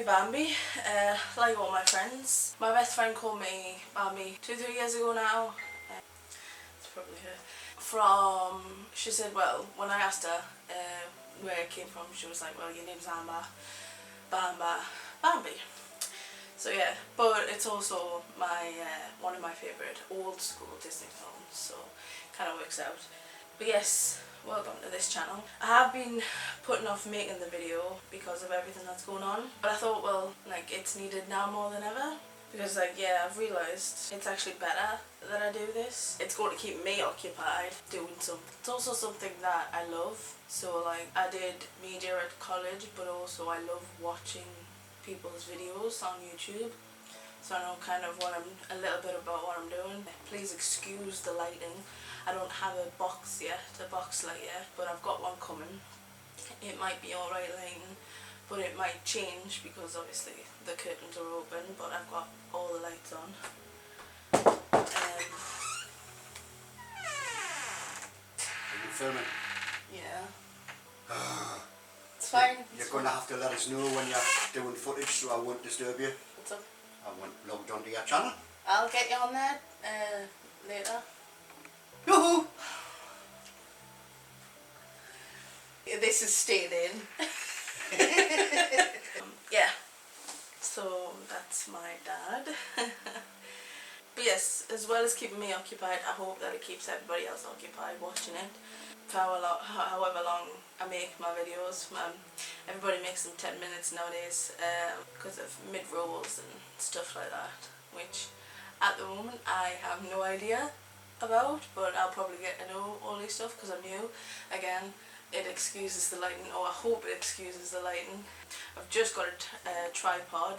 me Bambi, like all my friends. My best friend called me Bambi 2-3 years ago now. It's probably her. She said, well, when I asked her where it came from, she was like, well, your name's Amber, Bamba, Bambi. So yeah, but it's also my one of my favourite old school Disney films, so kind of works out. But yes, welcome to this channel. I have been putting off making the video because of everything that's going on, but I thought, well, like, it's needed now more than ever. Because, like, yeah, I've realised it's actually better that I do this. It's going to keep me occupied doing something. It's also something that I love. So, like, I did media at college, but also I love watching people's videos on YouTube. So I know kind of a little bit about what I'm doing. Please excuse the lighting. I don't have a box light yet, but I've got one coming. It might be alright lighting, but it might change because obviously the curtains are open, but I've got all the lights on. Are you filming? Yeah. It's fine. You're going to have to let us know when you're doing footage so I won't disturb you. What's up? I won't logged onto your channel. I'll get you on there later. Yoo-hoo! This is staying in. Yeah. So that's my dad. But yes, as well as keeping me occupied, I hope that it keeps everybody else occupied watching it. For however long I make my videos. Everybody makes them 10 minutes nowadays because of mid-rolls and stuff like that, which at the moment I have no idea about, but I'll probably get to know all this stuff because I'm new. Again, it excuses the lighting, or I hope it excuses the lighting. I've just got a tripod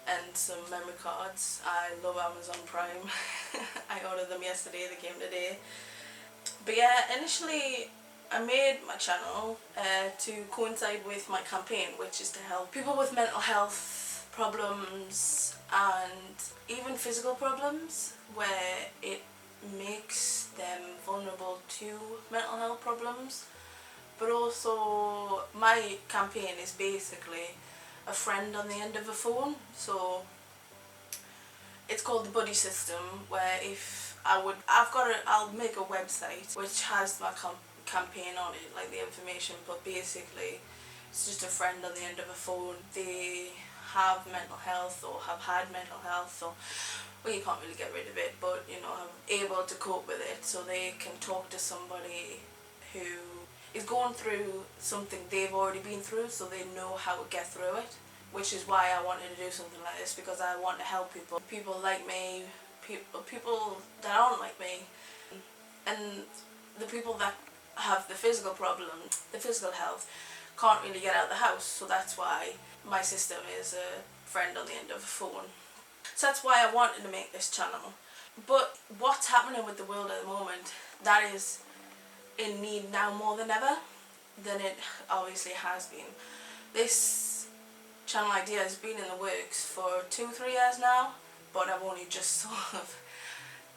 and some memory cards. I love Amazon Prime. I ordered them yesterday, they came today. But yeah, initially I made my channel to coincide with my campaign, which is to help people with mental health problems and even physical problems where it makes them vulnerable to mental health problems. But also my campaign is basically a friend on the end of a phone. So it's called the Buddy System, where I'll make a website which has my campaign on it, like the information, but basically it's just a friend on the end of a phone. They have mental health or have had mental health, or well, you can't really get rid of it, but you know, are able to cope with it, so they can talk to somebody who is going through something they've already been through, so they know how to get through it. Which is why I wanted to do something like this, because I want to help people like me, people that aren't like me, and the people that have the physical problem, the physical health, can't really get out of the house. So that's why my system is a friend on the end of a phone. So that's why I wanted to make this channel. But what's happening with the world at the moment, that is in need now more than ever than it obviously has been. This channel idea has been in the works for 2-3 years now, but I've only just sort of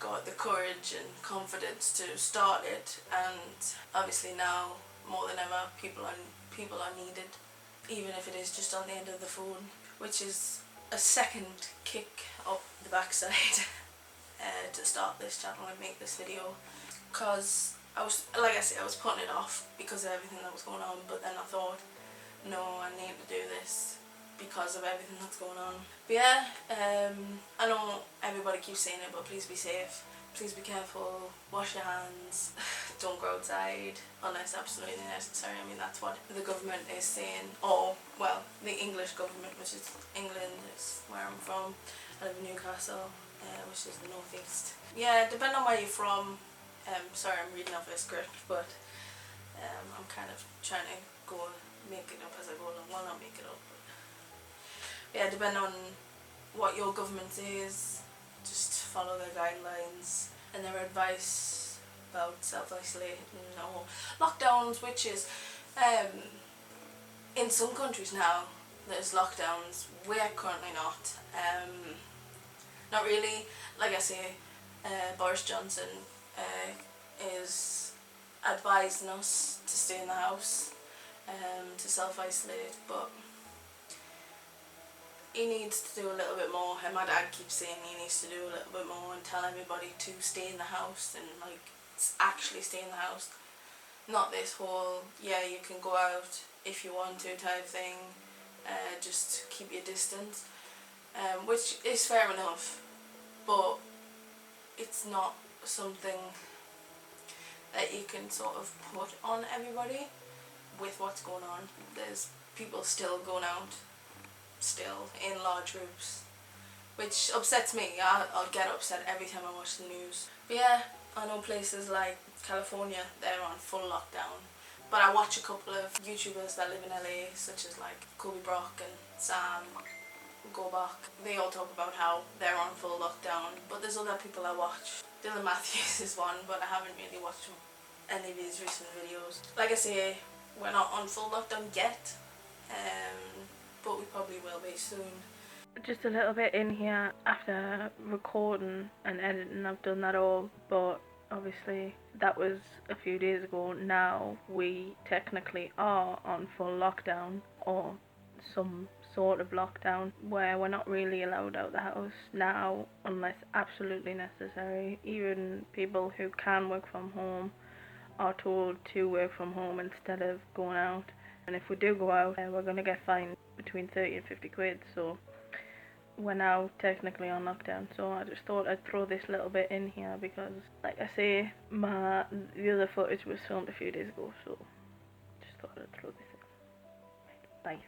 got the courage and confidence to start it, and obviously now more than ever people are needed, even if it is just on the end of the phone, which is a second kick up the backside to start this channel and make this video, because I was putting it off because of everything that was going on, but then I thought, no, I need to do this because of everything that's going on. But yeah, I know everybody keeps saying it, but please be safe, please be careful, wash your hands, don't go outside unless absolutely necessary. I mean, that's what the government is saying, or well, the English government, which is England, is where I'm from. I live in Newcastle, which is the northeast. Yeah, depending on where you're from, sorry I'm reading off a script, but I'm kind of trying to go make it up as I go along. Well, not make it up, but yeah, depending on what your government says, just follow their guidelines and their advice about self-isolating or lockdowns, which is in some countries now there's lockdowns. We're currently not. Not really. Like I say, Boris Johnson is advising us to stay in the house, to self-isolate, but he needs to do a little bit more, and my dad keeps saying he needs to do a little bit more and tell everybody to stay in the house and like actually stay in the house. Not this whole, yeah, you can go out if you want to type thing, just keep your distance, which is fair enough, but it's not something that you can sort of put on everybody with what's going on. There's people still going out, still in large groups, which upsets me. I'll get upset every time I watch the news. But yeah, I know places like California, they're on full lockdown. But I watch a couple of YouTubers that live in LA, such as like Kobe Brock and Sam Gobach. They all talk about how they're on full lockdown, but there's other people I watch. Dylan Matthews is one, but I haven't really watched any of his recent videos. Like I say, we're not on full lockdown yet, but we probably will be soon. Just a little bit in here after recording and editing, I've done that all, but obviously that was a few days ago. Now we technically are on full lockdown, or some sort of lockdown, where we're not really allowed out the house now unless absolutely necessary. Even people who can work from home are told to work from home instead of going out, and if we do go out, we're going to get fined between 30 and 50 quid, so we're now technically on lockdown. So I just thought I'd throw this little bit in here because, like I say, the other footage was filmed a few days ago, so just thought I'd throw this in. Bye.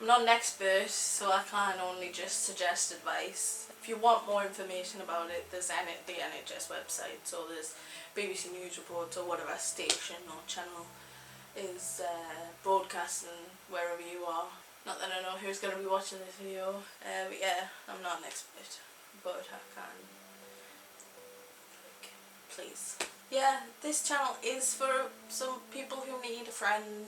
I'm not an expert, so I can only just suggest advice. If you want more information about it, there's the NHS website, so there's BBC News reports or whatever station or channel is broadcasting wherever you are. Not that I know who's going to be watching this video, but yeah, I'm not an expert, but I can, like, please. Yeah, this channel is for some people who need a friend,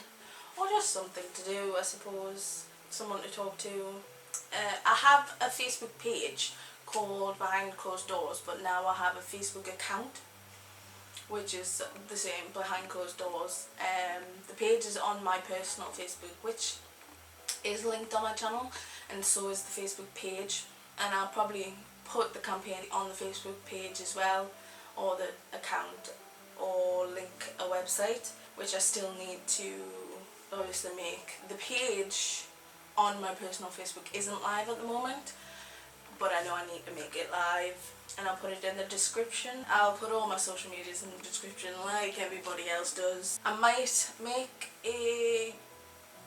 or just something to do, I suppose, someone to talk to. I have a Facebook page called Behind Closed Doors, but now I have a Facebook account, which is the same, Behind Closed Doors. The page is on my personal Facebook, which is linked on my channel, and so is the Facebook page, and I'll probably put the campaign on the Facebook page as well, or the account, or link a website, which I still need to obviously make. The page on my personal Facebook isn't live at the moment, but I know I need to make it live, and I'll put it in the description. I'll put all my social medias in the description like everybody else does. I might make a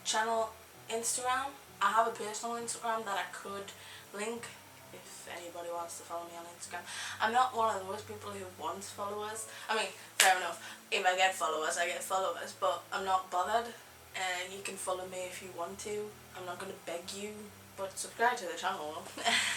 channel Instagram. I have a personal Instagram that I could link if anybody wants to follow me on Instagram. I'm not one of those people who wants followers. I mean, fair enough, if I get followers, I get followers, but I'm not bothered. You can follow me if you want to. I'm not going to beg you, but subscribe to the channel.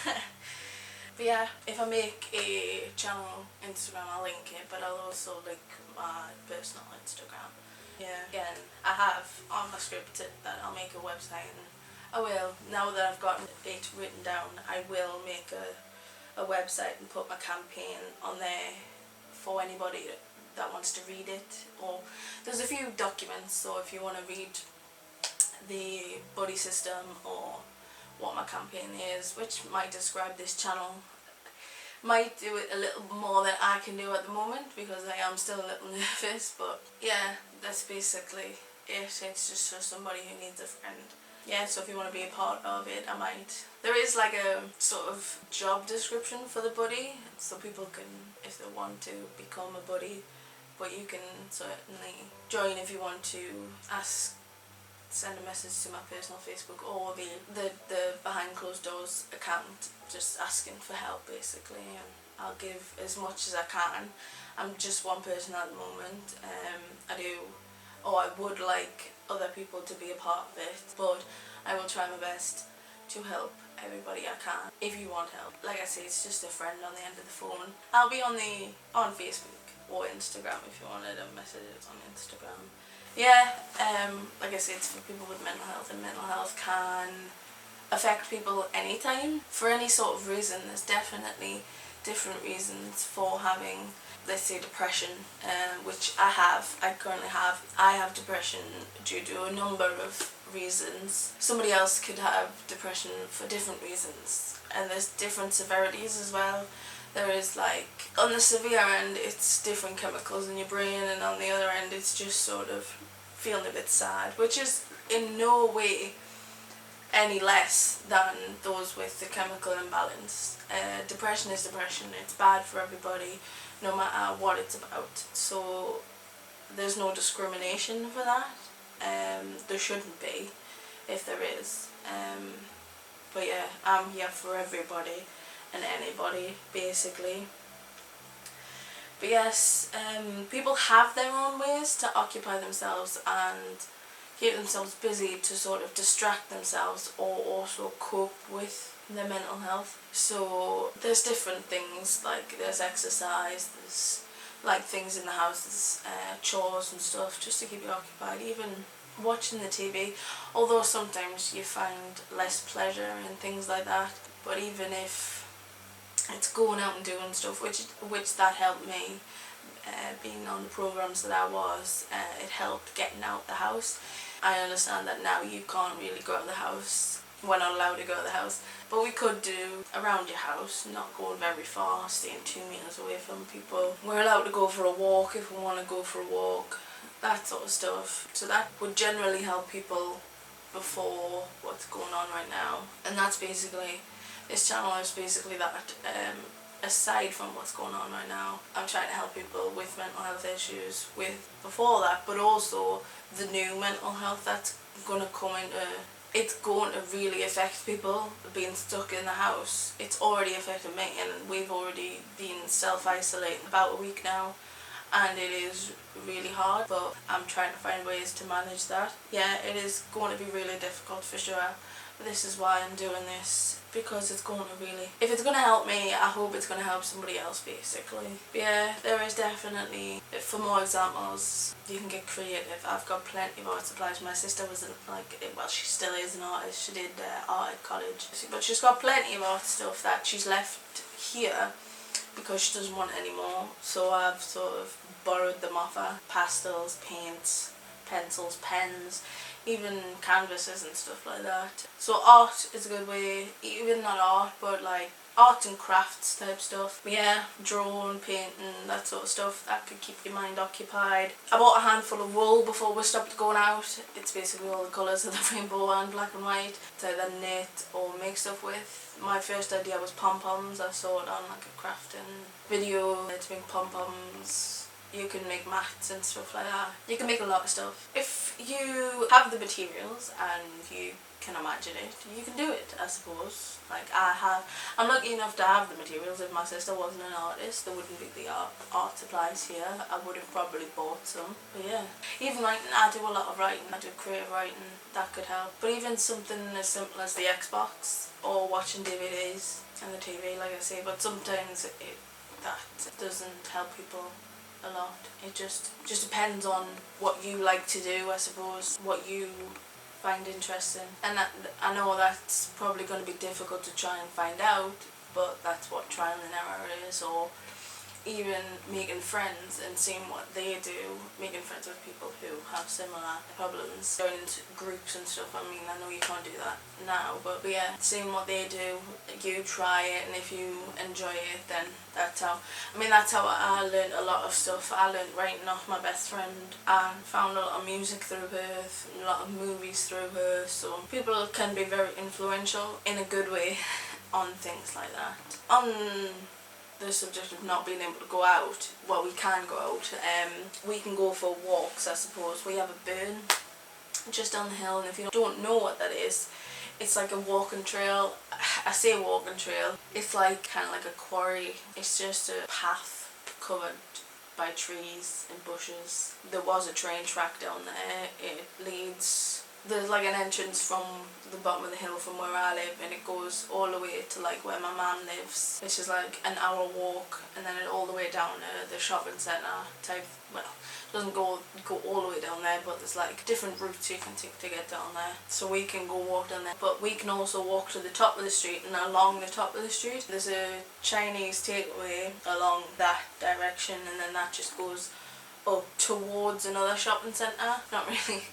But yeah, if I make a channel Instagram, I'll link it, but I'll also link my personal Instagram. Yeah, again, I have on my script that I'll make a website, and I will, now that I've gotten it written down, I will make a website and put my campaign on there for anybody that wants to read it. Or there's a few documents, so if you want to read the buddy system or what my campaign is, which might describe this channel, might do it a little more than I can do at the moment because I am still a little nervous, but yeah, that's basically it. It's just for somebody who needs a friend. Yeah, so if you want to be a part of it, I might. There is like a sort of job description for the buddy, so people can, if they want to, become a buddy, but you can certainly join if you want to send a message to my personal Facebook or the Behind Closed Doors account, just asking for help basically, and I'll give as much as I can. I'm just one person at the moment. I would like other people to be a part of it, but I will try my best to help everybody I can. If you want help, like I say, it's just a friend on the end of the phone. I'll be on Facebook or Instagram if you wanted a message on Instagram. Yeah, like I said, it's for people with mental health, and mental health can affect people anytime for any sort of reason. There's definitely different reasons for having, let's say, depression, which I currently have. I have depression due to a number of reasons. Somebody else could have depression for different reasons, and there's different severities as well. There is, like, on the severe end it's different chemicals in your brain, and on the other end it's just sort of feeling a bit sad, which is in no way any less than those with the chemical imbalance. Depression is depression. It's bad for everybody, no matter what it's about. So there's no discrimination for that. There shouldn't be, if there is. But yeah, I'm here for everybody and anybody, basically. But yes, people have their own ways to occupy themselves and keep themselves busy to sort of distract themselves or also cope with their mental health. So there's different things, like there's exercise, there's like things in the house, there's chores and stuff just to keep you occupied, even watching the TV, although sometimes you find less pleasure in things like that. But even if it's going out and doing stuff, which that helped me, being on the programs that I was, it helped getting out the house. I understand that now you can't really go out of the house, we're not allowed to go out of the house, but we could do around your house, not going very far, staying 2 meters away from people. We're allowed to go for a walk if we want to go for a walk, that sort of stuff. So that would generally help people before what's going on right now. And that's basically, this channel is basically that. Aside from what's going on right now, I'm trying to help people with mental health issues with before that, but also the new mental health that's going to come into. It's going to really affect people being stuck in the house. It's already affected me, and we've already been self-isolating about a week now, and it is really hard, but I'm trying to find ways to manage that. Yeah, it is going to be really difficult for sure. This is why I'm doing this, because it's going to really, if it's going to help me, I hope it's going to help somebody else, basically. But yeah, there is definitely, for more examples, you can get creative. I've got plenty of art supplies. My sister was she still is an artist. She did art at college, but she's got plenty of art stuff that she's left here because she doesn't want it anymore. So I've sort of borrowed them off her. Pastels, paints, pencils, pens, even canvases and stuff like that. So art is a good way, even not art, but like art and crafts type stuff. But yeah, drawing, painting, that sort of stuff, that could keep your mind occupied. I bought a handful of wool before we stopped going out. It's basically all the colours of the rainbow and black and white to either knit or make stuff with. My first idea was pom-poms. I saw it on like a crafting video to make pom-poms. You can make mats and stuff like that. You can make a lot of stuff. If you have the materials and you can imagine it, you can do it, I suppose. Like I'm lucky enough to have the materials. If my sister wasn't an artist, there wouldn't be the art supplies here. I would have probably bought some. But yeah, even writing, I do a lot of writing. I do creative writing, that could help. But even something as simple as the Xbox or watching DVDs and the TV, like I say, but sometimes that doesn't help people a lot. It just depends on what you like to do, I suppose, what you find interesting. And I know that's probably going to be difficult to try and find out, but that's what trial and error is. Or even making friends and seeing what they do, making friends with people who have similar problems, going into groups and stuff. I mean, I know you can't do that now, but yeah, seeing what they do, you try it, and if you enjoy it, then that's how I learned a lot of stuff. I learned writing off my best friend. I found a lot of music through her, a lot of movies through her, so people can be very influential in a good way on things like that. On the subject of not being able to go out, well, we can go out, we can go for walks, I suppose. We have a burn just down the hill, and if you don't know what that is, it's like a walking trail. I say walking trail, it's like kind of like a quarry. It's just a path covered by trees and bushes. There was a train track down there. It leads, there's like an entrance from the bottom of the hill from where I live, and it goes all the way to like where my mum lives, which is like an hour walk, and then all the way down to the shopping centre type. Well, it doesn't go all the way down there, but there's like different routes you can take to get down there. So we can go walk down there, but we can also walk to the top of the street, and along the top of the street there's a Chinese takeaway along that direction, and then that just goes up towards another shopping centre. Not really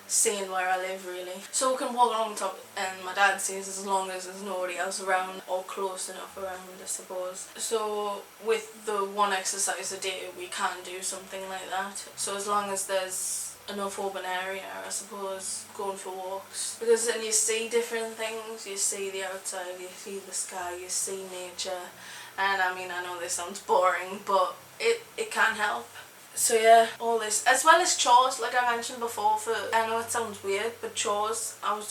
seeing where I live really. So we can walk along the top, and my dad says as long as there's nobody else around or close enough around, I suppose. So with the one exercise a day we can do something like that. So as long as there's enough open area, I suppose, going for walks, because then you see different things, you see the outside, you see the sky, you see nature, and I mean, I know this sounds boring, but it can help. So yeah, all this, as well as chores, like I mentioned before, I know it sounds weird, but chores, I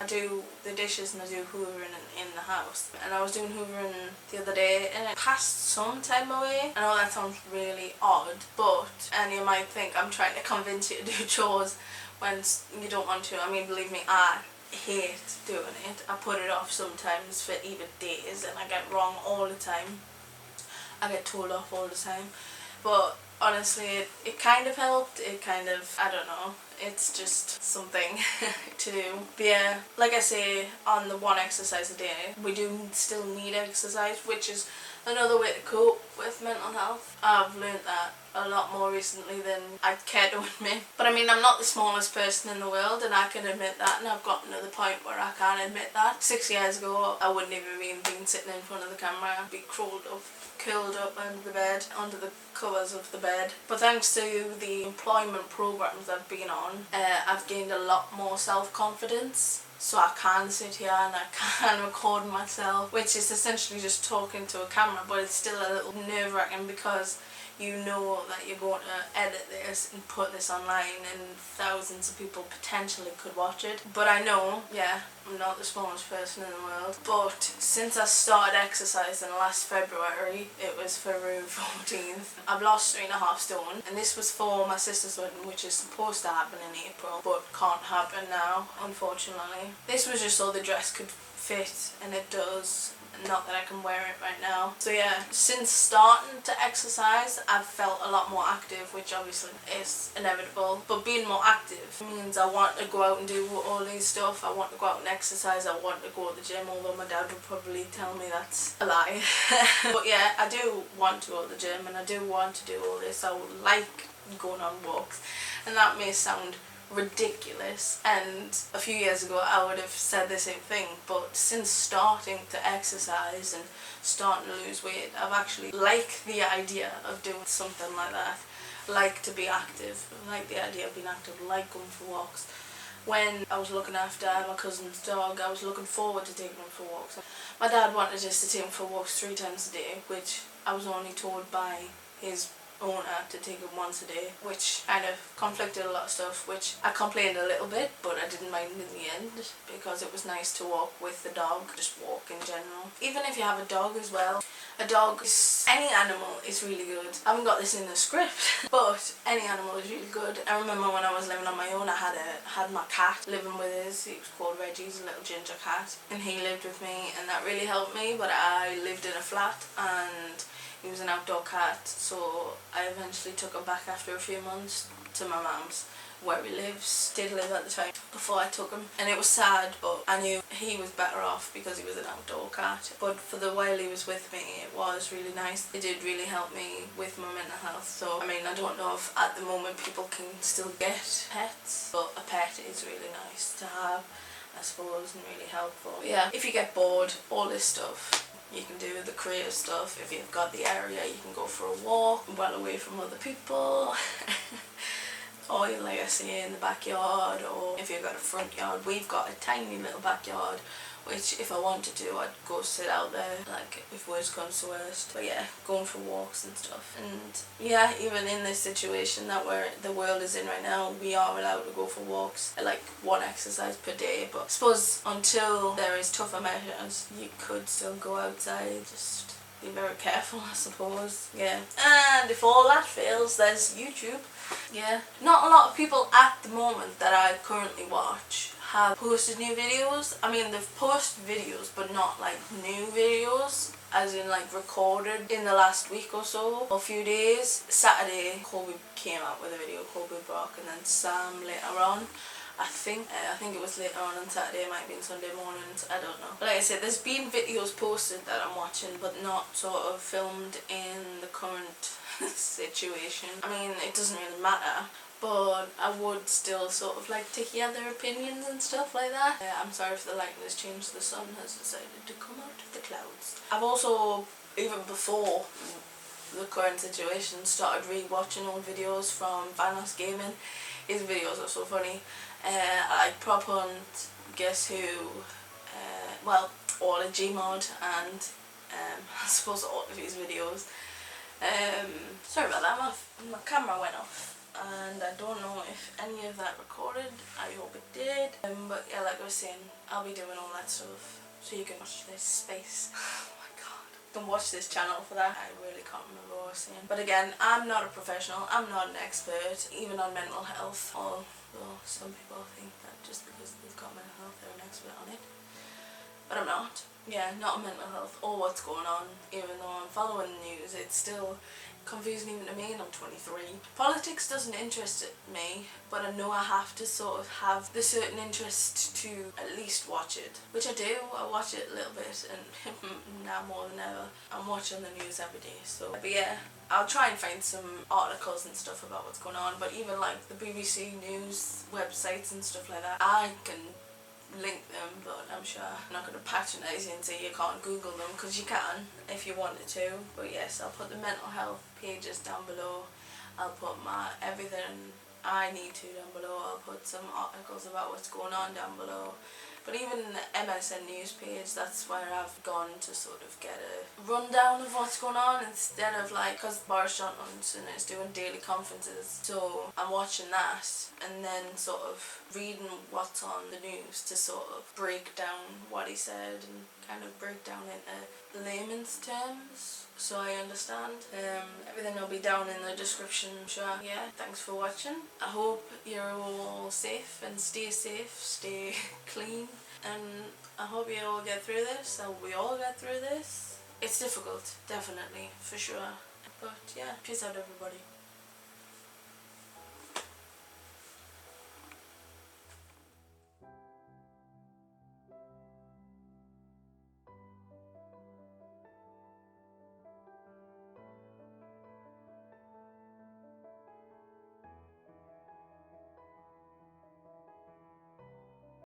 do the dishes and I do hoovering in the house, and I was doing hoovering the other day and it passed some time away. I know that sounds really odd, and you might think I'm trying to convince you to do chores when you don't want to. I mean, believe me, I hate doing it. I put it off sometimes for even days and I get wrong all the time. I get told off all the time, but honestly, it kind of helped. It kind of, I don't know, it's just something to do. But yeah, like I say, on the one exercise a day, we do still need exercise, which is another way to cope with mental health. I've learned that a lot more recently than I'd care to admit. But I mean, I'm not the smallest person in the world, and I can admit that, and I've gotten to the point where I can admit that. 6 years ago, I wouldn't even been sitting in front of the camera. I'd be curled up under the bed, under the covers of the bed. But thanks to the employment programs I've been on, I've gained a lot more self-confidence. So I can sit here and I can record myself, which is essentially just talking to a camera, but it's still a little nerve-wracking because you know that you're going to edit this and put this online and thousands of people potentially could watch it. But I know, yeah, I'm not the smallest person in the world, but since I started exercising last February, it was February 14th, I've lost 3.5 stone, and this was for my sister's wedding, which is supposed to happen in April, but can't happen now, unfortunately. This was just so the dress could fit, and it does. Not that I can wear it right now. So yeah, since starting to exercise, I've felt a lot more active, which obviously is inevitable. But being more active means I want to go out and do all these stuff. I want to go out and exercise. I want to go to the gym, although my dad would probably tell me that's a lie. But yeah, I do want to go to the gym and I do want to do all this. I would like going on walks, and that may sound ridiculous, and a few years ago I would have said the same thing, but since starting to exercise and starting to lose weight, I've actually liked the idea of doing something like that. Like to be active, like the idea of being active, like going for walks. When I was looking after my cousin's dog, I was looking forward to taking him for walks. My dad wanted us to take him for walks 3 times a day, which I was only told by his owner to take him once a day, which kind of conflicted a lot of stuff, which I complained a little bit, but I didn't mind in the end because it was nice to walk with the dog, just walk in general. Even if you have a dog as well, any animal is really good. I haven't got this in the script, but any animal is really good. I remember when I was living on my own, I had my cat living with us. He was called Reggie, he's a little ginger cat, and he lived with me, and that really helped me. But I lived in a flat and he was an outdoor cat, so I eventually took him back after a few months to my mum's, where he did live at the time, before I took him. And it was sad, but I knew he was better off because he was an outdoor cat. But for the while he was with me, it was really nice. It did really help me with my mental health. So, I mean, I don't know if at the moment people can still get pets, but a pet is really nice to have, I suppose, and really helpful. But yeah, if you get bored, all this stuff, you can do the creative stuff. If you've got the area, you can go for a walk well away from other people. Or like I say, in the backyard, or if you've got a front yard. We've got a tiny little backyard, which if I wanted to, I'd go sit out there, like if worst comes to worst. But yeah, going for walks and stuff. And yeah, even in this situation that the world is in right now, we are allowed to go for walks, like 1 exercise per day. But I suppose until there is tougher measures, you could still go outside, just be very careful, I suppose. Yeah. And if all that fails, there's YouTube. Yeah. Not a lot of people at the moment that I currently watch have posted new videos. I mean, they've posted videos, but not like new videos, as in like recorded in the last week or so, or a few days. Saturday, Colby came out with a video, Colby Brock, and then Sam later on. I think it was later on Saturday, it might have been Sunday mornings, I don't know. But like I said, there's been videos posted that I'm watching, but not sort of filmed in the current situation. I mean, it doesn't really matter, but I would still sort of like to hear their opinions and stuff like that. I'm sorry if the lighting has changed. The sun has decided to come out of the clouds. I've also, even before the current situation, started re-watching old videos from Vanos Gaming. His videos are so funny. I like Prop Hunt, Guess Who, well, all of Gmod, and I suppose all of his videos. Sorry about that, my camera went off and I don't know if any of that recorded. I hope it did. But yeah, like I was saying, I'll be doing all that stuff so you can watch this space. Oh my god. Don't watch this channel for that. I really can't remember what I was saying. But again, I'm not a professional, I'm not an expert, even on mental health, although some people think that just because they've got mental health they're an expert on it. But I'm not. Yeah, not on mental health or what's going on. Even though I'm following the news, it's still confusing even to me, and I'm 23. Politics doesn't interest me, but I know I have to sort of have the certain interest to at least watch it. Which I do, I watch it a little bit, and now more than ever, I'm watching the news every day. So, but yeah, I'll try and find some articles and stuff about what's going on, but even like the BBC News websites and stuff like that, I can link them, but I'm sure I'm not going to patronise you and say you can't Google them, because you can if you wanted to. But yes, I'll put the mental health pages down below. I'll put my everything I need to down below. I'll put some articles about what's going on down below. But even the MSN news page, that's where I've gone to sort of get a rundown of what's going on, instead of like, because Boris Johnson is doing daily conferences, so I'm watching that and then sort of reading what's on the news to sort of break down what he said and kind of break down into layman's terms so I understand. Everything will be down in the description. Sure. Yeah, thanks for watching. I hope you're all safe and stay safe, stay clean, and I hope you all get through this. I hope we all get through this. It's difficult, definitely, for sure. But yeah, peace out everybody.